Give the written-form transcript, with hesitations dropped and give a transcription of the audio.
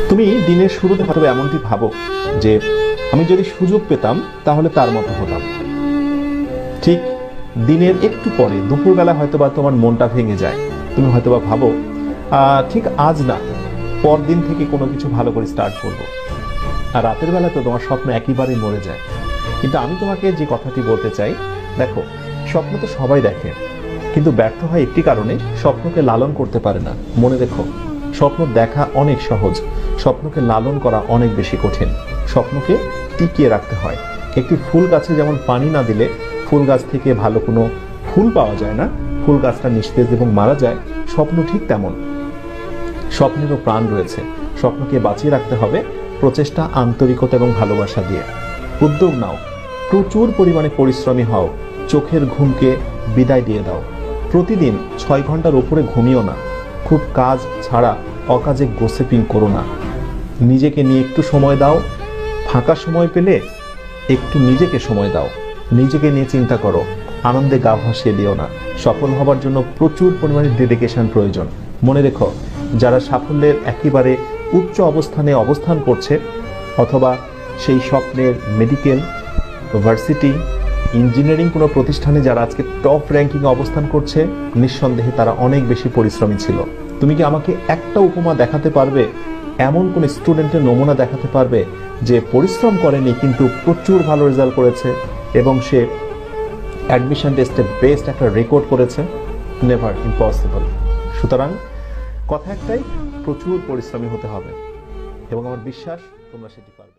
তুমি দিনের শুরুতে হয়তো এমনটি ভাবো যে আমি যদি সুযোগ পেতাম তাহলে তার মতো হতাম। ঠিক দিনের একটু পরে দুপুরবেলা হয়তোবা তোমার মনটা ভেঙে যায়। তুমি হয়তোবা ভাবো ঠিক আজ না, পরদিন থেকে কোনো কিছু ভালো করে স্টার্ট করবো। আর রাতের বেলা তো তোমার স্বপ্ন একেবারেই মরে যায়। কিন্তু আমি তোমাকে যে কথাটি বলতে চাই, দেখো, স্বপ্ন তো সবাই দেখে, কিন্তু ব্যর্থ হয় একটি কারণে, স্বপ্নকে লালন করতে পারে না। মনে রেখো, স্বপ্ন দেখা অনেক সহজ, স্বপ্নকে লালন করা অনেক বেশি কঠিন। স্বপ্নকে টিকিয়ে রাখতে হয়। একটি ফুল গাছে যেমন পানি না দিলে ফুল গাছ থেকে ভালো কোনো ফুল পাওয়া যায় না, ফুল গাছটা নিস্তেজ এবং মারা যায়, স্বপ্ন ঠিক তেমন। স্বপ্নেরও প্রাণ রয়েছে। স্বপ্নকে বাঁচিয়ে রাখতে হবে প্রচেষ্টা, আন্তরিকতা এবং ভালোবাসা দিয়ে। উদ্যোগ নাও, প্রচুর পরিমাণে পরিশ্রমী হও, চোখের ঘুমকে বিদায় দিয়ে দাও। প্রতিদিন 6 ঘন্টার উপরে ঘুমিও না। খুব কাজ ছাড়া অকাজে গোসিপিং করো না। নিজেকে নিয়ে একটু সময় দাও। ফাঁকা সময় পেলে একটু নিজেকে সময় দাও। নিজেকে নিয়ে চিন্তা করো, আনন্দে গা ভাসিয়ে দিও না। সফল হবার জন্য প্রচুর পরিমাণে ডেডিকেশন প্রয়োজন। মনে রেখো, যারা সাফল্যের একেবারে উচ্চ অবস্থানে অবস্থান করছে, অথবা সেই স্বপ্নের মেডিকেল, ভার্সিটি, ইঞ্জিনিয়ারিং কোনো প্রতিষ্ঠানে যারা আজকে টপ র্যাঙ্কিংয়ে অবস্থান করছে, নিঃসন্দেহে তারা অনেক বেশি পরিশ্রমী ছিল। তুমি কি আমাকে একটা উপমা দেখাতে পারবে, এমন কোন স্টুডেন্টের নমুনা দেখাতে পারবে যে পরিশ্রম করেনি কিন্তু প্রচুর ভালো রেজাল্ট করেছে এবং সে অ্যাডমিশন টেস্টে বেস্ট একটা রেকর্ড করেছে? Never, impossible. সুতরাং কথা একটাই, প্রচুর পরিশ্রমী হতে হবে এবং আমার বিশ্বাস তোমরা সেটি পারবে।